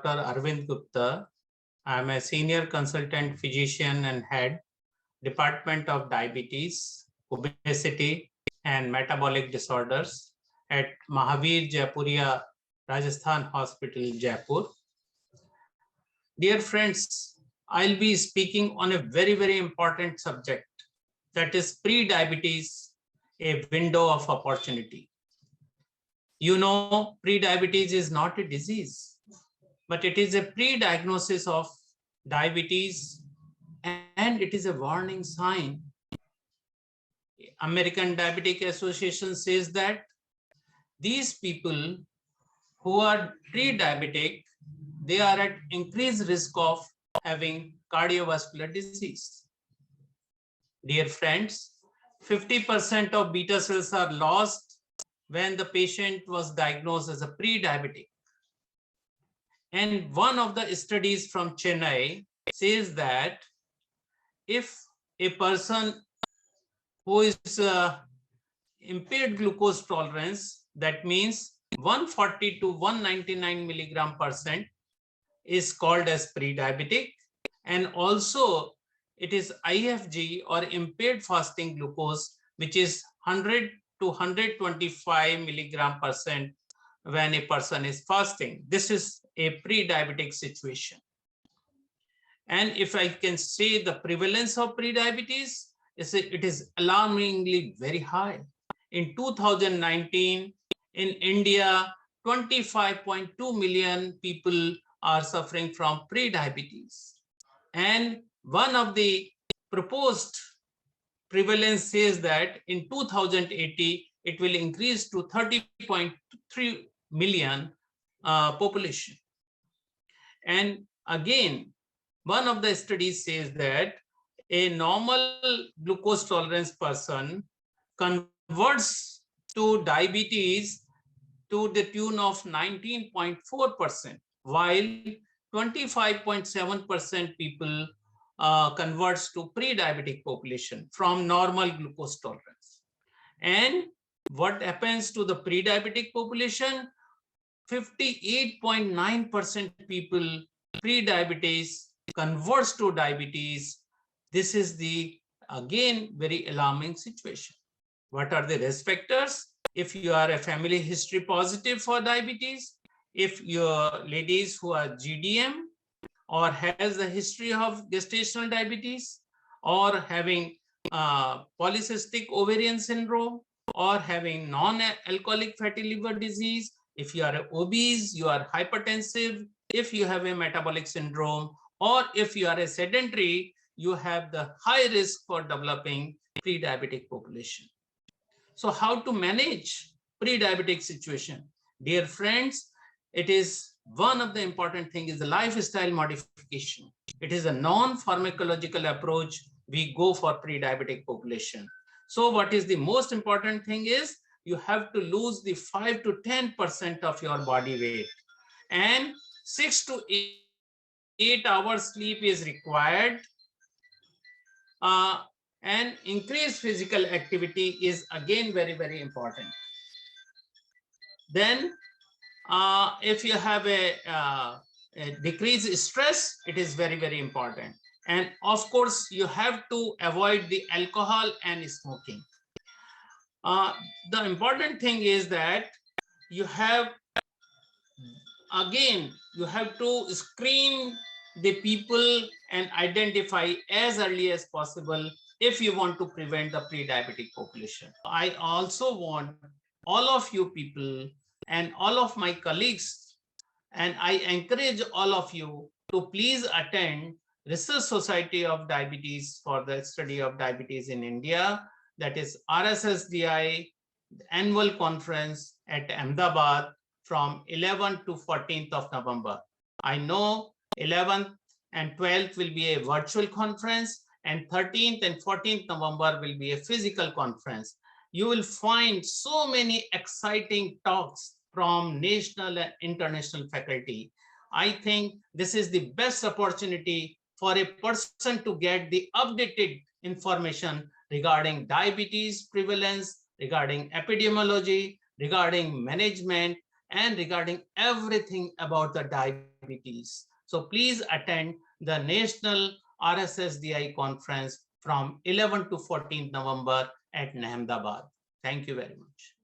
Dr. Arvind Gupta. I am a senior consultant physician and head Department of Diabetes, Obesity and Metabolic Disorders at Mahavir Jaipuria Rajasthan Hospital, Jaipur. Dear friends, I'll be speaking on a very important subject, that is pre-diabetes, a window of opportunity. You know, pre-diabetes is not a disease, but it is a pre-diagnosis of diabetes, and it is a warning sign. American Diabetic Association says that these people who are pre-diabetic, they are at increased risk of having cardiovascular disease. Dear friends, 50% of beta cells are lost when the patient was diagnosed as a pre-diabetic. And one of the studies from Chennai says that if a person who is impaired glucose tolerance, that means 140 to 199 milligram percent is called as pre-diabetic, and also it is IFG or impaired fasting glucose, which is 100 to 125 milligram percent when a person is fasting. This is a pre-diabetic situation. And if I can say the prevalence of pre-diabetes, it is alarmingly very high. In 2019, in India, 25.2 million people are suffering from pre-diabetes. And one of the proposed prevalence says that in 2080, it will increase to 30.3 million population. And again, one of the studies says that a normal glucose tolerance person converts to diabetes to the tune of 19.4%, while 25.7% people converts to pre-diabetic population from normal glucose tolerance. And what happens to the pre-diabetic population? 58.9% people pre-diabetes converts to diabetes. This is the, again, very alarming situation. What are the risk factors? If you are a family history positive for diabetes, if your ladies who are GDM or has a history of gestational diabetes, or having polycystic ovarian syndrome, or having non-alcoholic fatty liver disease, if you are obese, you are hypertensive, if you have a metabolic syndrome, or if you are a sedentary, you have the high risk for developing pre-diabetic population. So how to manage pre-diabetic situation? Dear friends, it is one of the important things is the lifestyle modification. It is a non-pharmacological approach we go for pre-diabetic population. So what is the most important thing is you have to lose the 5 to 10% of your body weight, and 6 to 8 hours sleep is required, and increased physical activity is again very important. Then if you have a decreased stress, it is very important. And of course, you have to avoid the alcohol and smoking. The important thing is that you have, again, you have to screen the people and identify as early as possible if you want to prevent the pre-diabetic population. I also want all of you people and all of my colleagues, and I encourage all of you to please attend Research Society of Diabetes for the Study of Diabetes in India, that is RSSDI annual conference at Ahmedabad from 11th to 14th of November. I know 11th and 12th will be a virtual conference, and 13th and 14th November will be a physical conference. You will find so many exciting talks from national and international faculty. I think this is the best opportunity for a person to get the updated information regarding diabetes prevalence, regarding epidemiology, regarding management, and regarding everything about the diabetes. So please attend the National RSSDI conference from 11 to 14 November at Ahmedabad. Thank you very much.